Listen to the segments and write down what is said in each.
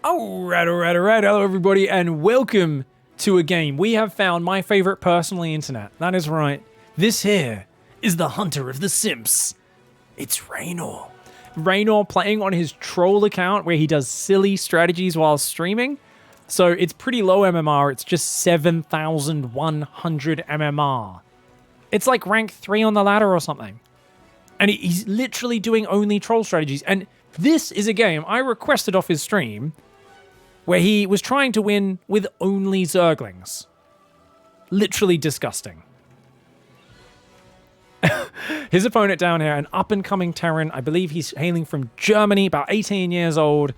Alright. Hello, everybody, and welcome to a game. We have found my favorite person on the internet. That is right. This here is the Hunter of the Simps. It's Reynor. Reynor playing on his troll account where he does silly strategies while streaming. So it's pretty low MMR. It's just 7,100 MMR. It's like rank 3 on the ladder or something. And he's literally doing only troll strategies. And this is a game I requested off his stream where he was trying to win with only zerglings. Literally disgusting. His opponent down here, an up-and-coming Terran, I believe he's hailing from Germany, about 18 years old,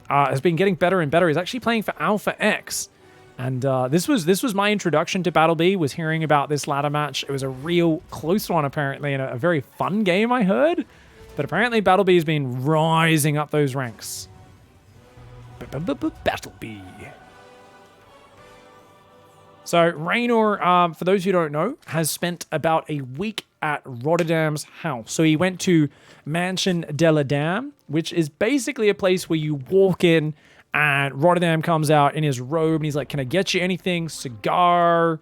has been getting better and better. He's actually playing for Alpha X. And this was my introduction to Battle B, was hearing about this ladder match. It was a real close one, apparently, and a very fun game, I heard. But apparently Battle B has been rising up those ranks. Battle B. So Reynor, for those who don't know, has spent about a week at Rotterdam's house. So he went to Mansion de la Dame, which is basically a place where you walk in and Rotterdam comes out in his robe and he's like, "Can I get you anything? Cigar,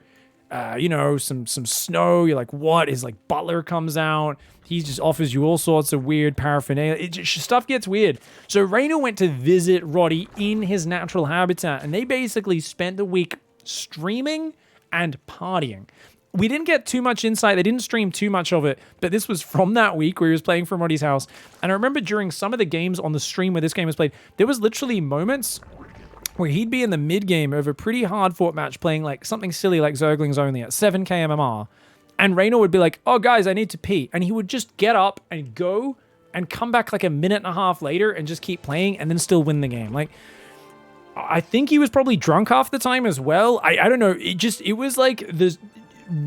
some snow." You're like, "What?" His like butler comes out. He just offers you all sorts of weird paraphernalia. Stuff gets weird. So Reynor went to visit Roddy in his natural habitat, and they basically spent the week streaming and partying. We didn't get too much insight. They didn't stream too much of it, but this was from that week where he was playing from Roddy's house. And I remember during some of the games on the stream where this game was played, there was literally moments where he'd be in the mid-game of a pretty hard-fought match playing like something silly like Zerglings only at 7k MMR. And Reynor would be like, "Oh, guys, I need to pee." And he would just get up and go and come back like a minute and a half later and just keep playing and then still win the game. Like, I think he was probably drunk half the time as well. I don't know. It was like the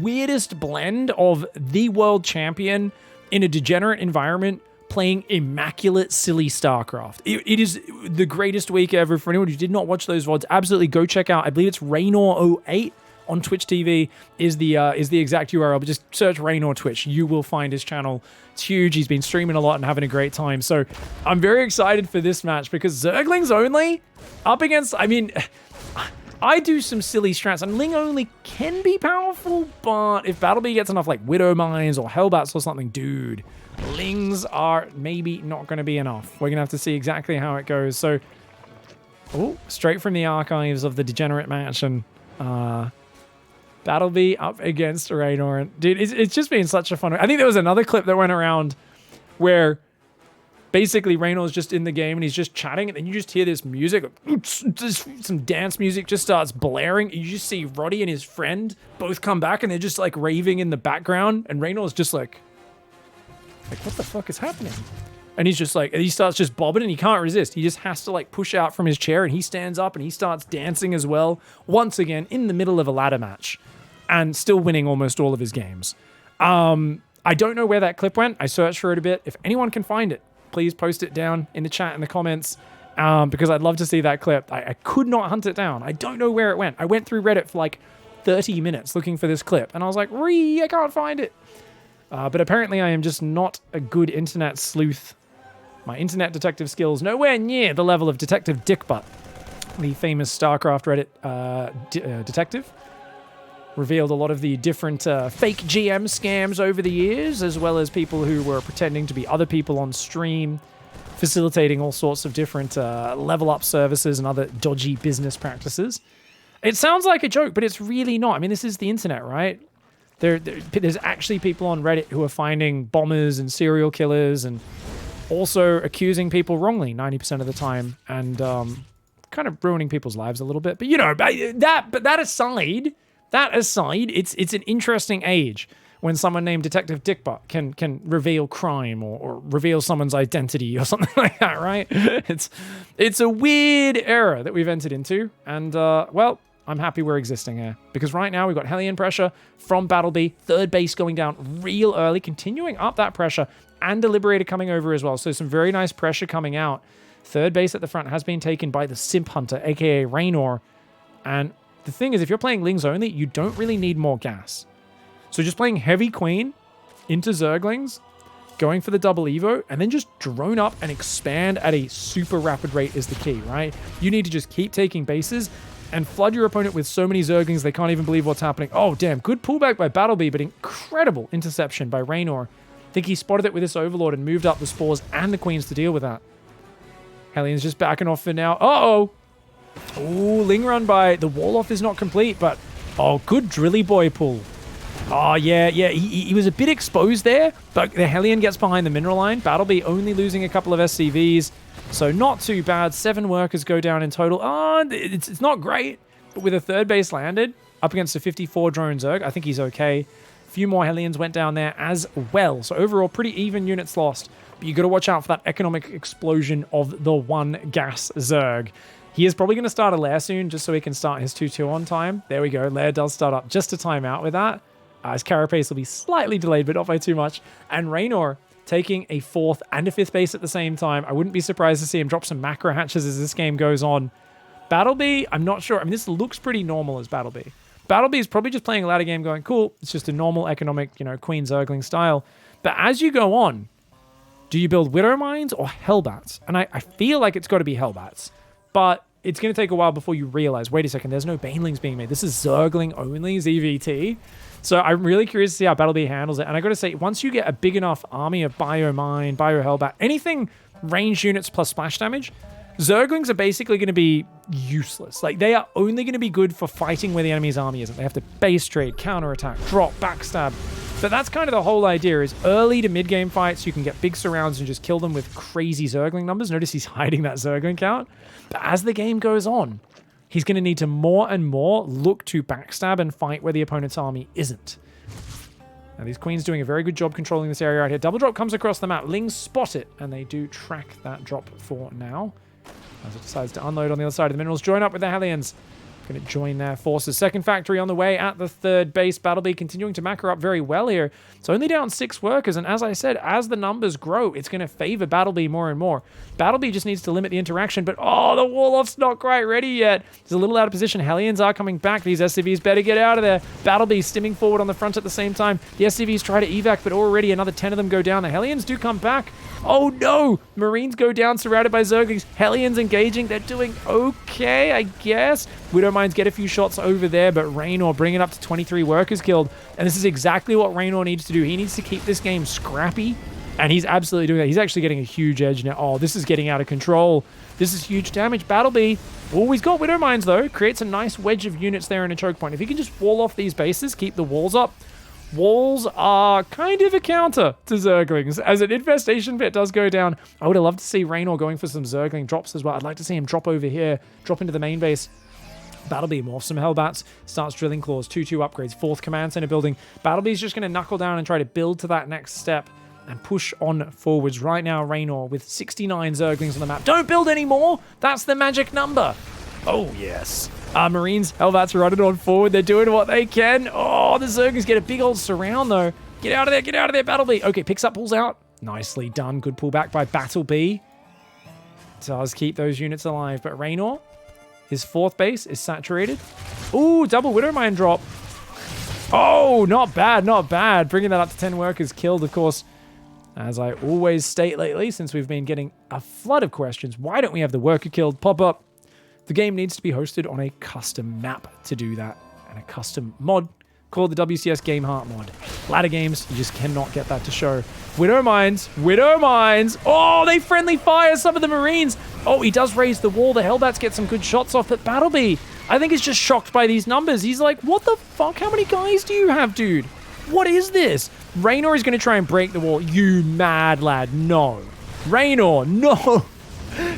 weirdest blend of the world champion in a degenerate environment playing immaculate, silly StarCraft. It is the greatest week ever. For anyone who did not watch those VODs, absolutely go check out. I believe it's Reynor08 on Twitch TV is the exact URL, but just search Reynor Twitch. You will find his channel. It's huge. He's been streaming a lot and having a great time. So I'm very excited for this match because Zerglings only up against, I do some silly strats, and Ling only can be powerful, but if Battle B gets enough like Widow Mines or Hellbats or something, dude, Lings are maybe not going to be enough. We're going to have to see exactly how it goes. So, straight from the archives of the Degenerate match, and Battle B up against Reynor. Dude, it's just been such a fun... I think there was another clip that went around where basically Reynor's just in the game and he's just chatting, and then you just hear this music, some dance music just starts blaring. You just see Roddy and his friend both come back and they're just like raving in the background, and Reynor's just like, what the fuck is happening? And he's just like, he starts just bobbing and he can't resist. He just has to like push out from his chair, and he stands up and he starts dancing as well. Once again, in the middle of a ladder match and still winning almost all of his games. I don't know where that clip went. I searched for it a bit. If anyone can find it, please post it down in the chat in the comments, because I'd love to see that clip. I could not hunt it down. I don't know where it went. I went through Reddit for like 30 minutes looking for this clip, and I was like, I can't find it. But apparently I am just not a good internet sleuth. My internet detective skills nowhere near the level of Detective Dickbutt, the famous StarCraft Reddit detective. Revealed a lot of the different fake GM scams over the years, as well as people who were pretending to be other people on stream, facilitating all sorts of different level up services and other dodgy business practices. It sounds like a joke, but it's really not. I mean, this is the internet, right? There's actually people on Reddit who are finding bombers and serial killers and also accusing people wrongly 90% of the time, and kind of ruining people's lives a little bit. But that aside, it's an interesting age when someone named Detective Dickbutt can reveal crime or reveal someone's identity or something like that, right? It's a weird era that we've entered into, and well, I'm happy we're existing here, because right now we've got Hellion pressure from Battle B, third base going down real early, continuing up that pressure, and Deliberator coming over as well. So some very nice pressure coming out. Third base at the front has been taken by the Simp Hunter, aka Reynor. And the thing is, if you're playing Lings only, you don't really need more gas. So just playing Heavy Queen into Zerglings going for the double evo, and then just drone up and expand at a super rapid rate is the key, right? You need to just keep taking bases and flood your opponent with so many zerglings they can't even believe what's happening. Oh, damn. Good pullback by Battlebee, but incredible interception by Reynor. I think he spotted it with this Overlord and moved up the spores and the queens to deal with that. Hellions just backing off for now. Uh-oh. Ooh, Ling run by the wall off is not complete, but oh, good Drilly Boy pull. Oh, yeah. He was a bit exposed there, but the Hellion gets behind the mineral line. Battlebee only losing a couple of SCVs, so not too bad. 7 workers go down in total. Oh, it's not great, but with a third base landed up against a 54 drone Zerg, I think he's okay. A few more Hellions went down there as well. So overall, pretty even units lost, but you got to watch out for that economic explosion of the 1 gas Zerg. He is probably going to start a lair soon, just so he can start his 2-2 on time. There we go. Lair does start up just to time out with that. His carapace will be slightly delayed, but not by too much. And Reynor taking a 4th and a 5th base at the same time. I wouldn't be surprised to see him drop some macro hatches as this game goes on. Battlebee, I'm not sure. I mean, this looks pretty normal as Battlebee. Battlebee is probably just playing a ladder game going, cool, it's just a normal economic, Queen Zergling style. But as you go on, do you build Widow Mines or Hellbats? And I feel like it's got to be Hellbats. But it's going to take a while before you realize, wait a second, there's no Banelings being made. This is Zergling only, ZVT. So I'm really curious to see how Battlebee handles it. And I got to say, once you get a big enough army of Biomine, Bio-Hellbat, anything range units plus splash damage, Zerglings are basically going to be useless. Like, they are only going to be good for fighting where the enemy's army isn't. They have to base trade, counterattack, drop, backstab. But that's kind of the whole idea, is early to mid-game fights, you can get big surrounds and just kill them with crazy Zergling numbers. Notice he's hiding that Zergling count. But as the game goes on, he's going to need to more and more look to backstab and fight where the opponent's army isn't. Now, these queens doing a very good job controlling this area right here. Double drop comes across the map. Lings spot it, and they do track that drop for now. As it decides to unload on the other side of the minerals, join up with the Hellions. Going to join their forces. Second factory on the way at the 3rd base. Battlebee continuing to macro up very well here. It's only down 6 workers, and as I said, as the numbers grow, it's going to favor Battlebee more and more. Battlebee just needs to limit the interaction, but oh, the wall-off's not quite ready yet. It's a little out of position. Hellions are coming back. These SCVs better get out of there. Battlebee stimming forward on the front at the same time. The SCVs try to evac, but already another 10 of them go down. The Hellions do come back. Oh no! Marines go down, surrounded by Zerglings. Hellions engaging. They're doing okay, I guess. Widow Mines get a few shots over there, but Reynor bringing up to 23 workers killed. And this is exactly what Reynor needs to do. He needs to keep this game scrappy, and he's absolutely doing that. He's actually getting a huge edge now. Oh, this is getting out of control. This is huge damage. Battlebee. Oh, he's got Widow Mines, though. Creates a nice wedge of units there in a choke point. If he can just wall off these bases, keep the walls up. Walls are kind of a counter to Zerglings. As an infestation pit does go down, I would have loved to see Reynor going for some Zergling drops as well. I'd like to see him drop over here, drop into the main base. Battlebee morphs some Hellbats, starts drilling claws, 2-2 upgrades, 4th command center building. Battlebee's just going to knuckle down and try to build to that next step and push on forwards. Right now, Reynor with 69 Zerglings on the map. Don't build anymore! That's the magic number! Oh, yes. Marines, Hellbats running on forward. They're doing what they can. Oh, the Zerglings get a big old surround, though. Get out of there, Battlebee. Okay, picks up, pulls out. Nicely done. Good pullback by Battlebee. Does keep those units alive. But Reynor, his 4th base is saturated. Ooh, double Widow Mine drop. Oh, not bad, not bad. Bringing that up to 10 workers killed, of course. As I always state lately, since we've been getting a flood of questions, why don't we have the worker killed pop up? The game needs to be hosted on a custom map to do that, and a custom mod called the WCS Game Heart mod. Ladder games, you just cannot get that to show. Widow Mines, Widow Mines. Oh, they friendly fire some of the Marines. Oh, he does raise the wall. The Hellbats get some good shots off, but Battlebee, I think, is just shocked by these numbers. He's like, what the fuck? How many guys do you have, dude? What is this? Reynor is going to try and break the wall. You mad lad. No. Reynor, no.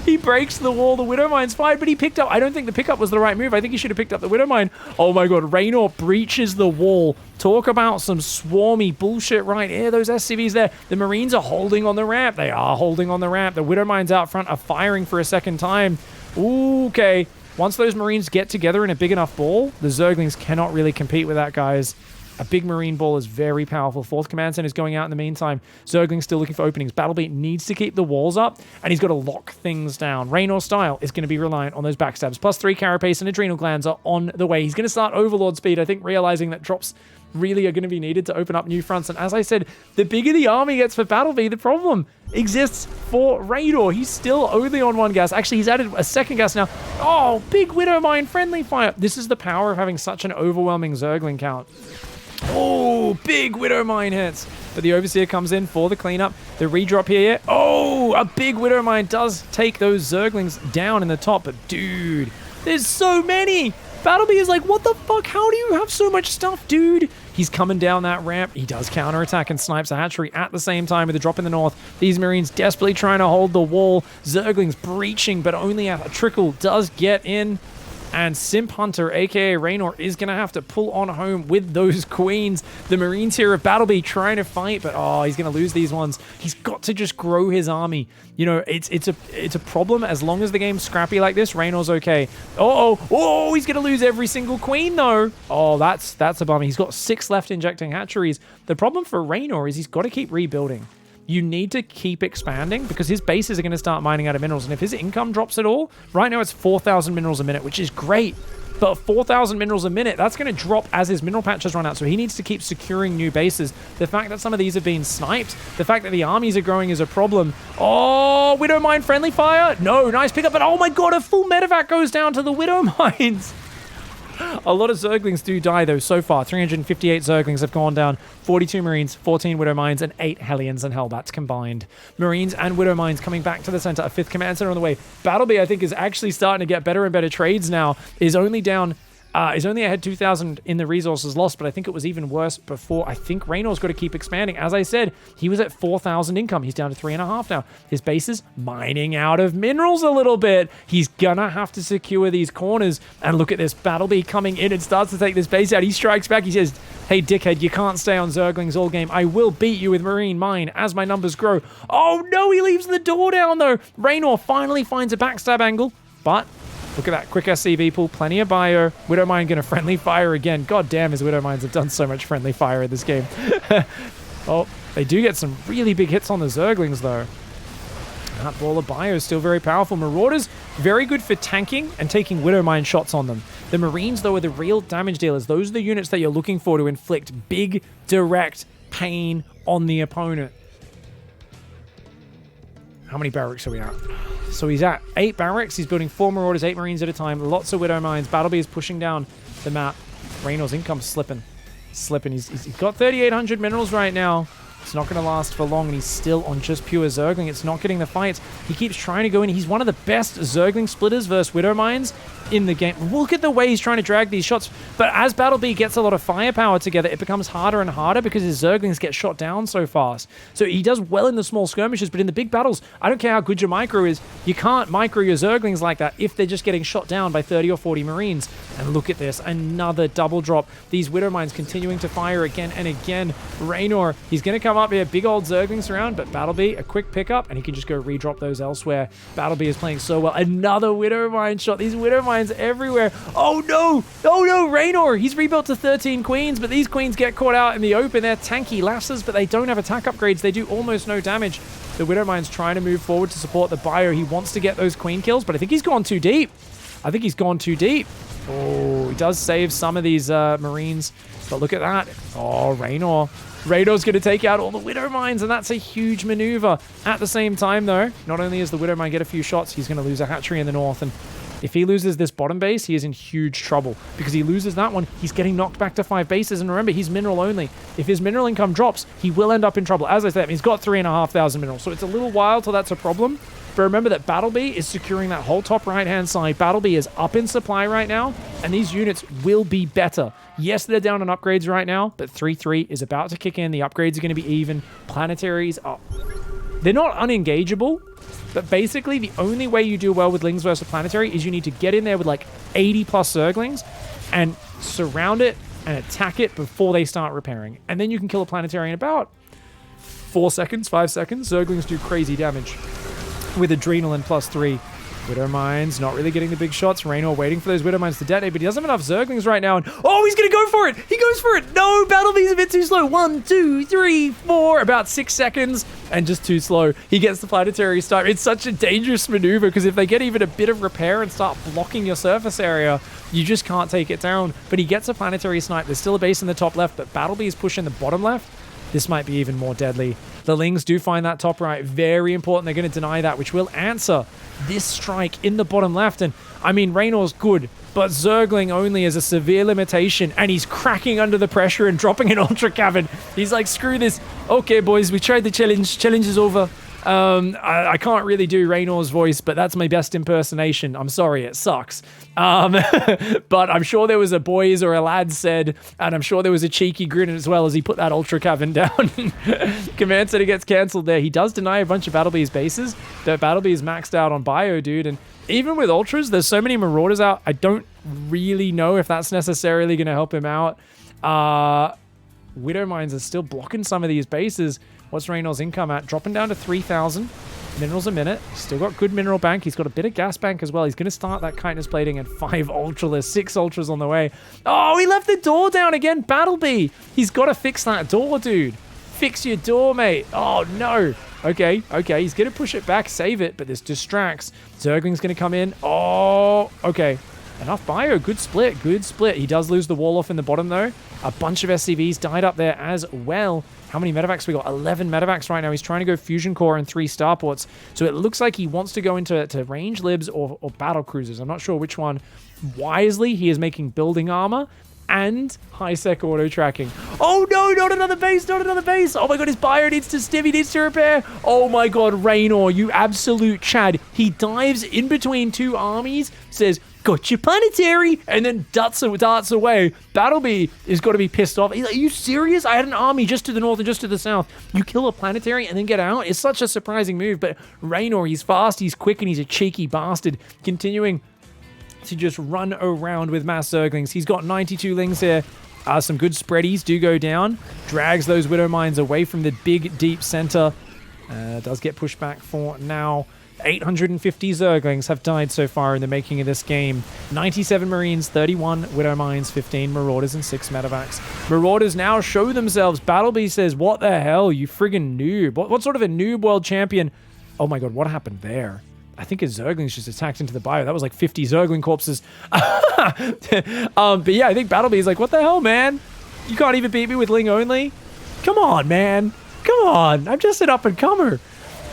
He breaks the wall. The Widow Mine's fine, but he picked up... I don't think the pickup was the right move. I think he should have picked up the Widow Mine. Oh my god, Reynor breaches the wall. Talk about some swarmy bullshit right here. Those SCVs there. The Marines are holding on the ramp. They are holding on the ramp. The Widow Mines out front are firing for a second time. Ooh, okay. Once those Marines get together in a big enough ball, the Zerglings cannot really compete with that, guys. A big Marine ball is very powerful. 4th command center is going out in the meantime. Zergling's still looking for openings. Battlebee needs to keep the walls up, and he's got to lock things down. Reynor style is going to be reliant on those backstabs. +3 carapace and adrenal glands are on the way. He's going to start Overlord speed, I think, realizing that drops really are going to be needed to open up new fronts. And as I said, the bigger the army gets for Battleby, the problem exists for Reynor. He's still only on 1 gas. Actually, he's added a 2nd gas now. Oh, big Widow Mine, friendly fire. This is the power of having such an overwhelming Zergling count. Oh, big Widow Mine hits. But the Overseer comes in for the cleanup. The redrop here. Oh, a big Widow Mine does take those Zerglings down in the top. But dude, there's so many. Battleby is like, what the fuck? How do you have so much stuff, dude? He's coming down that ramp. He does counterattack and snipes a hatchery at the same time with a drop in the north. These Marines desperately trying to hold the wall. Zerglings breaching, but only a trickle does get in. And Simp Hunter, aka Reynor, is going to have to pull on home with those queens. The Marines here of Battleby trying to fight, but oh, he's going to lose these ones. He's got to just grow his army. You know, it's a problem. As long as the game's scrappy like this, Reynor's okay. Oh, he's going to lose every single queen, though. Oh, that's a bummer. He's got 6 left injecting hatcheries. The problem for Reynor is he's got to keep rebuilding. You need to keep expanding because his bases are going to start mining out of minerals. And if his income drops at all, right now it's 4,000 minerals a minute, which is great. But 4,000 minerals a minute, that's going to drop as his mineral patches run out. So he needs to keep securing new bases. The fact that some of these have been sniped, the fact that the armies are growing is a problem. Oh, Widow Mine friendly fire. No, nice pickup. But oh my god, a full medevac goes down to the Widow Mines. A lot of Zerglings do die, though, so far. 358 Zerglings have gone down. 42 Marines, 14 Widow Mines, and 8 Hellions and Hellbats combined. Marines and Widow Mines coming back to the center. A 5th command center on the way. Battleby, I think, is actually starting to get better and better trades now. Is only ahead 2,000 in the resources lost, but I think it was even worse before. I think Reynor's got to keep expanding. As I said, he was at 4,000 income. He's down to 3.5 now. His base is mining out of minerals a little bit. He's gonna have to secure these corners. And look at this, Battleby coming in and starts to take this base out. He strikes back. He says, hey, dickhead, you can't stay on Zerglings all game. I will beat you with Marine Mine as my numbers grow. Oh, no, he leaves the door down, though. Reynor finally finds a backstab angle, but look at that quick SCV pool, plenty of bio. Widow Mine gonna friendly fire again. God damn, his Widow Mines have done so much friendly fire in this game. Oh, they do get some really big hits on the Zerglings, though. That ball of bio is still very powerful. Marauders, very good for tanking and taking Widow Mine shots on them. The Marines, though, are the real damage dealers. Those are the units that you're looking for to inflict big, direct pain on the opponent. How many barracks are we at? So he's at 8 barracks. He's building 4 Marauders, 8 Marines at a time. Lots of Widow Mines. Battleby is pushing down the map. Reynor's income's slipping. He's got 3,800 minerals right now. It's not going to last for long, and he's still on just pure Zergling. It's not getting the fights. He keeps trying to go in. He's one of the best Zergling splitters versus Widow Mines in the game. Look at the way he's trying to drag these shots. But as Battleby gets a lot of firepower together, it becomes harder and harder because his Zerglings get shot down so fast. So he does well in the small skirmishes, but in the big battles, I don't care how good your micro is, you can't micro your Zerglings like that if they're just getting shot down by 30 or 40 Marines. And look at this, another double drop. These Widow Mines continuing to fire again and again. Reynor, he's going to come up here, big old Zerglings around, but Battleby, a quick pickup, and he can just go redrop those elsewhere. Battleby is playing so well. Another Widow Mine shot. These Widow Mines everywhere. Oh no, Reynor, he's rebuilt to 13 queens, but these queens get caught out in the open. They're tanky lasses, but they don't have attack upgrades. They do almost no damage. The Widow Mine's trying to move forward to support the bio. He wants to get those queen kills, but I think he's gone too deep. Oh, he does save some of these Marines, but look at that. Oh, Reynor's going to take out all the Widow Mines, and that's a huge maneuver. At the same time, though, not only does the Widow Mine get a few shots, he's going to lose a hatchery in the north, and if he loses this bottom base, he is in huge trouble. Because he loses that one, he's getting knocked back to 5 bases. And remember, he's mineral only. If his mineral income drops, he will end up in trouble. As I said, he's got 3,500 minerals. So it's a little while till that's a problem. But remember that Battleby is securing that whole top right-hand side. Battleby is up in supply right now. And these units will be better. Yes, they're down on upgrades right now. But 3-3 is about to kick in. The upgrades are going to be even. Planetaries are... They're not unengageable. But basically, the only way you do well with Lings versus Planetary is you need to get in there with like 80 plus Zerglings and surround it and attack it before they start repairing. And then you can kill a Planetary in about 4 seconds, 5 seconds. Zerglings do crazy damage with Adrenaline +3. Widow Mines not really getting the big shots. Reynor waiting for those Widow Mines to detonate, but he doesn't have enough Zerglings right now. And oh, he's going to go for it. He goes for it. No, Battlebee's a bit too slow. 1, 2, 3, 4, about 6 seconds, and just too slow. He gets the planetary start. It's such a dangerous maneuver because if they get even a bit of repair and start blocking your surface area, you just can't take it down. But he gets a planetary snipe. There's still a base in the top left, but Battlebee is pushing the bottom left. This might be even more deadly. The Lings do find that top right very important. They're going to deny that, which will answer this strike in the bottom left. And I mean, Reynor's good, but Zergling only is a severe limitation, and he's cracking under the pressure and dropping an Ultra Cavern. He's like, screw this. Okay, boys, we tried the challenge. Challenge is over. I can't really do Reynor's voice, but that's my best impersonation. I'm sorry, it sucks. But I'm sure there was a boys or a lad said, and I'm sure there was a cheeky grin as well as he put that Ultra Cavern down. Command Center gets cancelled there. He does deny a bunch of Battlebee's bases. The Battlebee is maxed out on Bio, dude, and even with Ultras, there's so many Marauders out, I don't really know if that's necessarily going to help him out. Widow Mines are still blocking some of these bases. What's Reynor's income at? Dropping down to 3,000 minerals a minute. Still got good mineral bank. He's got a bit of gas bank as well. He's going to start that chitinous plating and 5 ultralists, 6 ultras on the way. Oh, he left the door down again. Battlebee. He's got to fix that door, dude. Fix your door, mate. Oh, no. Okay. He's going to push it back, save it, but this distracts. Zergling's going to come in. Oh, okay. Enough bio. Good split. He does lose the wall off in the bottom, though. A bunch of SCVs died up there as well. How many medevacs we got? 11 medevacs right now. He's trying to go fusion core and 3 starports. So it looks like he wants to go into range libs or battle cruisers. I'm not sure which one. Wisely, he is making building armor and high-sec auto tracking. Oh no, not another base. Oh my god, his bio needs to stim, he needs to repair. Oh my god, Reynor, you absolute Chad. He dives in between 2 armies, says, got your planetary, and then darts away. Battlebee is got to be pissed off. He's like, are you serious? I had an army just to the north and just to the south. You kill a planetary and then get out? It's such a surprising move, but Reynor, he's fast, he's quick, and he's a cheeky bastard. Continuing to just run around with mass Zerglings. He's got 92 Lings here. Some good spreadies do go down. Drags those Widow Mines away from the big, deep center. Does get pushed back for now. 850 Zerglings have died so far in the making of this game. 97 Marines, 31 Widow Mines, 15 Marauders, and 6 Medevacs. Marauders now show themselves. Battlebee says, what the hell, you friggin' noob? What sort of a noob world champion? Oh my god, what happened there? I think his Zerglings just attacked into the bio. That was like 50 Zergling corpses. But yeah, I think Battlebee is like, what the hell, man? You can't even beat me with Ling only? Come on, man. Come on. I'm just an up-and-comer.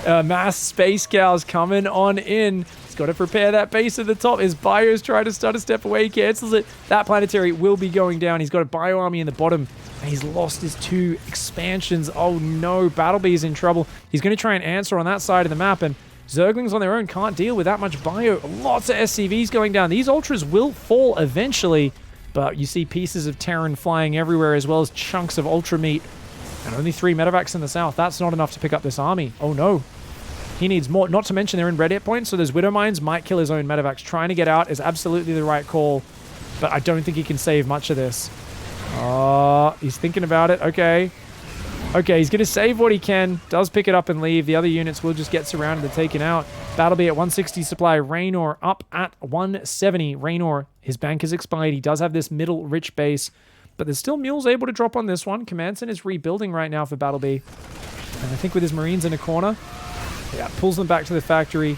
Mass Space Cows coming on in. He's got to prepare that base at the top. His bio's trying to start a step away. He cancels it. That planetary will be going down. He's got a bio army in the bottom. And he's lost his 2 expansions. Oh no, Battlebee's in trouble. He's going to try and answer on that side of the map. And Zerglings on their own can't deal with that much bio. Lots of SCVs going down. These Ultras will fall eventually. But you see pieces of Terran flying everywhere as well as chunks of Ultra meat. And only 3 medevacs in the south. That's not enough to pick up this army. Oh no. He needs more. Not to mention they're in red hit points, so those Widow Mines might kill his own medevacs. Trying to get out is absolutely the right call. But I don't think he can save much of this. He's thinking about it. Okay, he's going to save what he can. Does pick it up and leave. The other units will just get surrounded and taken out. Battlebee at 160 supply. Reynor up at 170. Reynor, his bank is expired. He does have this middle rich base. But there's still mules able to drop on this one. Command Center is rebuilding right now for Battlebee. And I think with his Marines in a corner, yeah, pulls them back to the factory.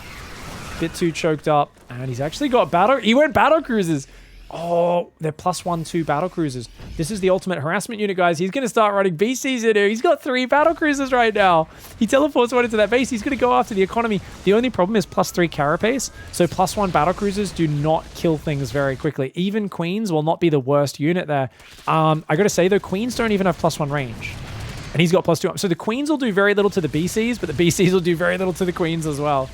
Bit too choked up. And he's actually got battle... He went battle cruisers. Oh, they're +1/+2 battle cruisers. This is the ultimate harassment unit, guys. He's going to start running BCs in here. He's got 3 battle cruisers right now. He teleports one into that base. He's going to go after the economy. The only problem is +3 carapace. So +1 battle cruisers do not kill things very quickly. Even Queens will not be the worst unit there. I got to say, though, Queens don't even have +1 range. And he's got +2. So the Queens will do very little to the BCs, but the BCs will do very little to the Queens as well.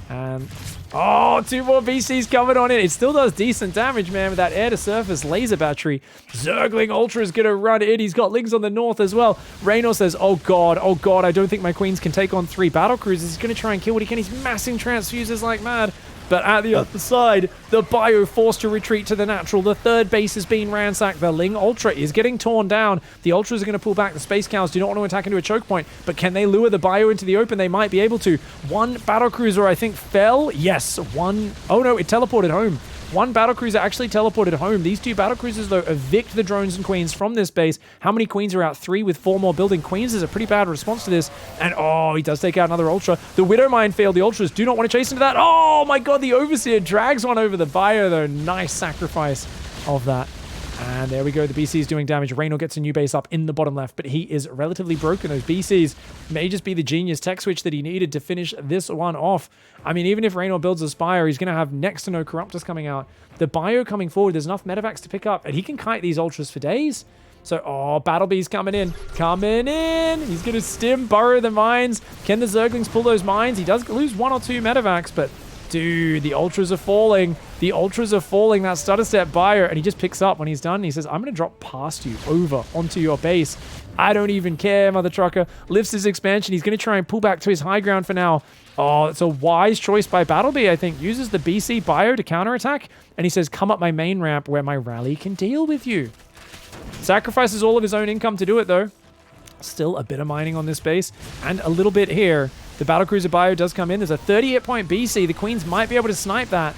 And... oh, 2 more BCs coming on in. It still does decent damage, man, with that air-to-surface laser battery. Zergling Ultra is going to run in. He's got Lings on the north as well. Reynor says, oh god, I don't think my Queens can take on 3 battle cruisers. He's going to try and kill what he can. He's massing transfusers like mad. But at the other side, the Bio forced to retreat to the natural. The third base is being ransacked. The Ling Ultra is getting torn down. The Ultras are going to pull back. The Space Cows do not want to attack into a choke point, but can they lure the Bio into the open? They might be able to. One battlecruiser, I think, fell. Yes, one. Oh no, it teleported home. One battlecruiser actually teleported home. These two battlecruisers, though, evict the drones and queens from this base. How many queens are out? 3 with 4 more building. Queens is a pretty bad response to this. And, oh, he does take out another Ultra. The Widow Mine failed. The Ultras do not want to chase into that. Oh, my God, the Overseer drags one over the Bio, though. Nice sacrifice of that. And there we go. The BC is doing damage. Reynor gets a new base up in the bottom left, but he is relatively broken. Those BCs may just be the genius tech switch that he needed to finish this one off. I mean, even if Reynor builds a Spire, he's going to have next to no Corruptors coming out. The Bio coming forward, there's enough Medivacs to pick up, and he can kite these Ultras for days. So, oh, Battlebee's coming in. Coming in. He's going to stim, burrow the mines. Can the Zerglings pull those mines? He does lose 1 or 2 Medivacs, but dude, the Ultras are falling. The Ultras are falling. That stutter step Bio, and he just picks up when he's done. He says, I'm going to drop past you over onto your base. I don't even care, mother trucker. Lifts his expansion. He's going to try and pull back to his high ground for now. Oh, it's a wise choice by Battlebee, I think. Uses the BC Bio to counterattack, and he says, come up my main ramp where my rally can deal with you. Sacrifices all of his own income to do it, though. Still a bit of mining on this base, and a little bit here. The Battlecruiser Bio does come in. There's a 38 point BC. The Queens might be able to snipe that.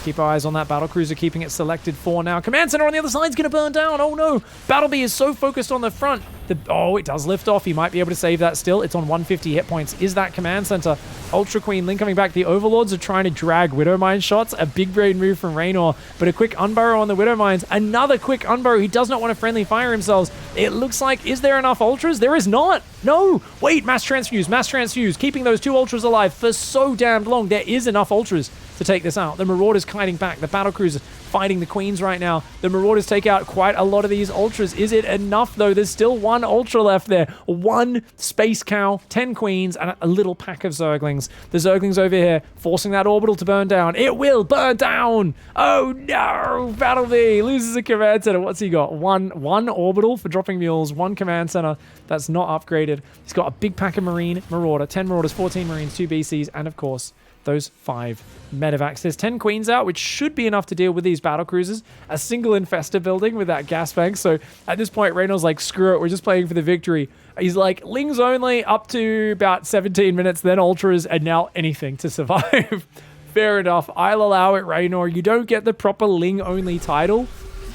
Keep our eyes on that Battlecruiser, keeping it selected for now. Command Center on the other side is going to burn down. Oh no. Battlebee is so focused on the front. Oh, it does lift off. He might be able to save that still. It's on 150 hit points. Is that Command Center? Ultra Queen Ling coming back. The Overlords are trying to drag Widow Mine shots. A big brain move from Reynor, but a quick unburrow on the Widow Mines. Another quick unburrow. He does not want to friendly fire himself. It looks like, is there enough Ultras? There is not. No. Wait, mass transfuse. Keeping those 2 Ultras alive for so damned long. There is enough Ultras to take this out. The Marauders kiting back. The Battlecruiser fighting the Queens right now. The Marauders take out quite a lot of these Ultras. Is it enough, though? There's still 1 Ultra left there. 1 Space Cow, 10 Queens, and a little pack of Zerglings. The Zerglings over here forcing that orbital to burn down. It will burn down! Oh no! Battlebee loses a Command Center. What's he got? One orbital for dropping mules, 1 Command Center that's not upgraded. He's got a big pack of Marauder, 10 Marauders, 14 Marines, 2 BCs, and of course, those 5 Medivacs. There's 10 Queens out, which should be enough to deal with these battlecruisers. A single Infestor building with that gas bank. So at this point, Reynor's like, screw it, we're just playing for the victory. He's like, Lings only up to about 17 minutes, then Ultras, and now anything to survive. Fair enough. I'll allow it, Reynor. You don't get the proper Ling only title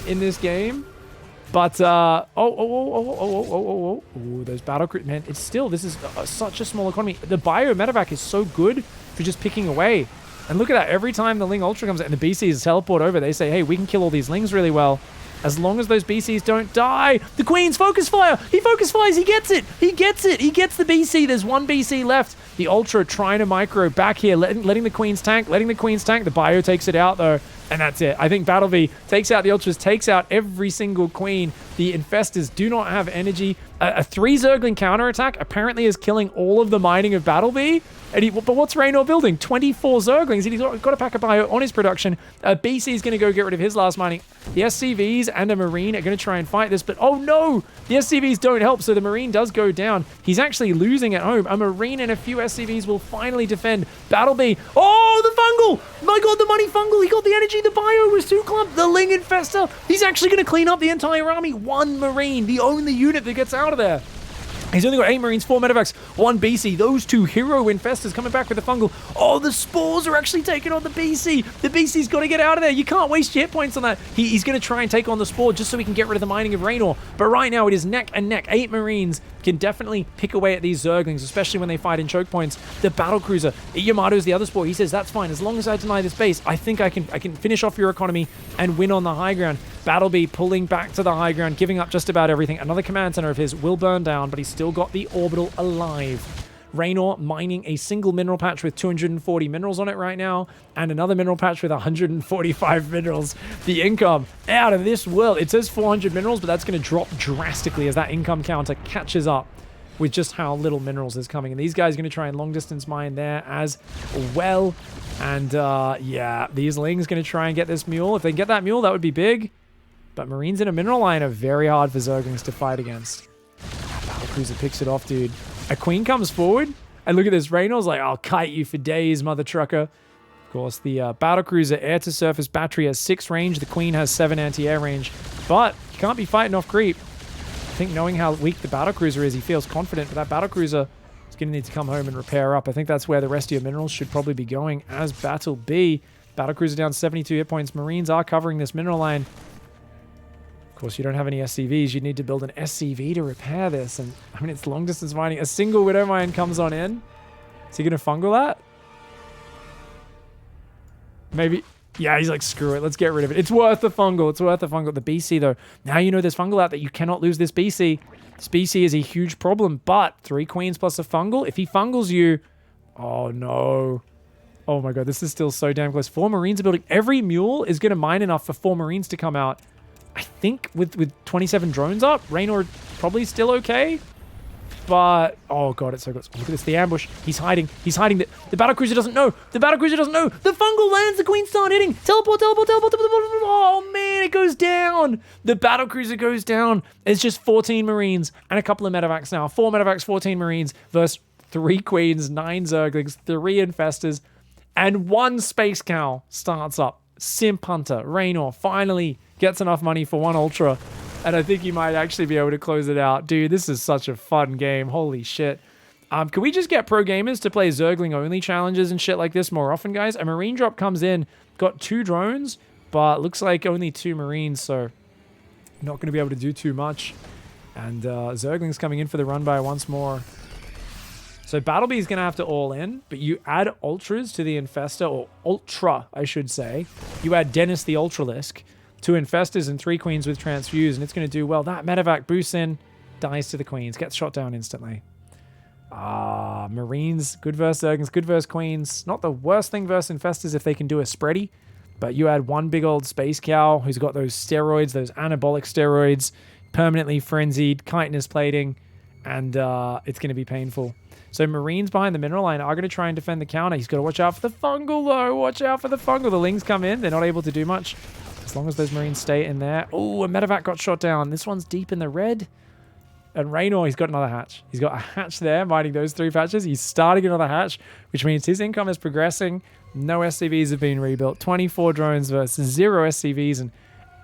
in this game. But, those battlecruisers, man, it's still, this is such a small economy. The Bio Medevac is so good for just picking away. And look at that, every time the Ling Ultra comes out and the BCs teleport over, they say, hey, we can kill all these Lings really well. As long as those BCs don't die. The Queen's focus fire. He focus fires. He gets it. He gets it. He gets the BC. There's 1 BC left. The Ultra trying to micro back here, letting the Queens tank, The Bio takes it out, though. And that's it. I think Battlebee takes out the Ultras, takes out every single Queen. The Infestors do not have energy. A 3 Zergling counterattack apparently is killing all of the mining of Battlebee. But what's Reynor building? 24 Zerglings. He's got a pack of Bio on his production. BC is going to go get rid of his last mining. The SCVs and a Marine are going to try and fight this, but oh no! The SCVs don't help, so the Marine does go down. He's actually losing at home. A Marine and a few SCVs will finally defend Battlebee. Oh, the Fungal! My god, the Money Fungal! He got the energy. The Bio was too clumped. The Ling Infestor. He's actually going to clean up the entire army. 1 Marine, the only unit that gets out of there. He's only got 8 Marines, 4 Medivacs, 1 BC. Those 2 hero Infestors coming back with the Fungal. Oh, the Spores are actually taking on the BC. The BC's got to get out of there. You can't waste your hit points on that. He's going to try and take on the Spore just so he can get rid of the mining of Reynor. But right now, it is neck and neck. 8 Marines can definitely pick away at these Zerglings, especially when they fight in choke points. The Battlecruiser, Yamato's the other Spore. He says, that's fine. As long as I deny this base, I think I can finish off your economy and win on the high ground. Battlebee pulling back to the high ground, giving up just about everything. Another Command Center of his will burn down, but he's still got the orbital alive. Reynor mining a single mineral patch with 240 minerals on it right now, and another mineral patch with 145 minerals. The income out of this world. It says 400 minerals, but that's going to drop drastically as that income counter catches up with just how little minerals is coming. And these guys are going to try and long distance mine there as well. And yeah, these Lings going to try and get this mule. If they can get that mule, that would be big. But Marines in a mineral line are very hard for Zerglings to fight against. Battlecruiser picks it off, dude. A Queen comes forward, and look at this. Reynor's like, I'll kite you for days, mother trucker. Of course, the battlecruiser air-to-surface battery has 6 range. The Queen has 7 anti-air range. But you can't be fighting off creep. I think knowing how weak the battlecruiser is, he feels confident. But that battlecruiser is going to need to come home and repair up. I think that's where the rest of your minerals should probably be going as battle B. Battlecruiser down 72 hit points. Marines are covering this mineral line. Of course, you don't have any SCVs. You need to build an SCV to repair this. And I mean, it's long distance mining. A single Widow Mine comes on in. Is he going to fungal that? Maybe. Yeah, he's like, screw it. Let's get rid of it. It's worth the fungal. It's worth the fungal. The BC, though. Now you know there's fungal out there. You cannot lose this BC. This BC is a huge problem. But 3 queens plus a fungal. If he fungals you... Oh, no. Oh, my God. This is still so damn close. 4 Marines are building. Every mule is going to mine enough for 4 Marines to come out. I think with 27 drones up, Reynor probably still okay. But, oh god, it's so good. Look at this, the ambush. He's hiding. He's hiding. The battlecruiser doesn't know. The battlecruiser doesn't know. The fungal lands. The Queen's start hitting. Teleport, teleport, teleport, teleport. Oh man, it goes down. The battlecruiser goes down. It's just 14 Marines and a couple of medevacs now. 4 medevacs, 14 Marines versus 3 Queens, 9 Zerglings, 3 Infestors, and 1 Space Cow starts up. Simp Hunter, Reynor, finally gets enough money for 1 Ultra. And I think he might actually be able to close it out. Dude, this is such a fun game. Holy shit. Can we just get pro gamers to play Zergling only challenges and shit like this more often, guys? A Marine drop comes in, got 2 drones, but looks like only 2 Marines, so not going to be able to do too much. And Zergling's coming in for the run by once more. So Battlebee is going to have to all in, but you add Ultras to the Infestor, or Ultra, I should say. You add Dennis the Ultralisk. 2 Infestors and 3 Queens with Transfuse, and it's going to do well. That medevac boosts in, dies to the Queens, gets shot down instantly. Marines, good versus Zerglings, good versus Queens. Not the worst thing versus Infestors if they can do a spready, but you add 1 big old Space Cow who's got those steroids, those anabolic steroids, permanently frenzied, chitinous plating, and it's going to be painful. So Marines behind the mineral line are going to try and defend the counter. He's got to watch out for the fungal, though. Watch out for the fungal. The Lings come in. They're not able to do much. As long as those Marines stay in there. Oh, a medevac got shot down. This one's deep in the red. And Reynor, he's got another hatch. He's got a hatch there, mining those 3 patches. He's starting another hatch, which means his income is progressing. No SCVs have been rebuilt. 24 drones versus 0 SCVs. And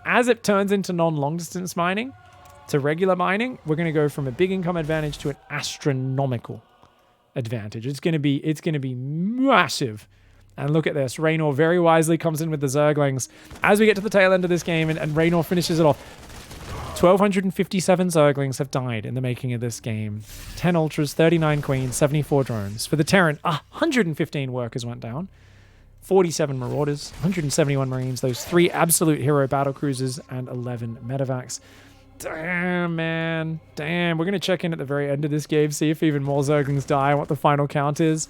as it turns into non-long distance mining to regular mining, we're going to go from a big income advantage to an astronomical advantage. It's going to be massive. And look at this. Reynor very wisely comes in with the Zerglings as we get to the tail end of this game, and Reynor finishes it off. 1,257 Zerglings have died in the making of this game. 10 Ultras, 39 Queens, 74 drones. For the Terran, 115 workers went down. 47 Marauders, 171 Marines, those 3 absolute hero battlecruisers, and 11 medevacs. Damn, man. Damn. We're going to check in at the very end of this game, see if even more Zerglings die and what the final count is.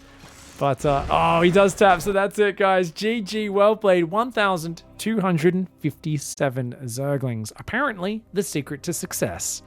But, oh, he does tap, so that's it, guys. GG, well played. 1,257 Zerglings. Apparently, the secret to success.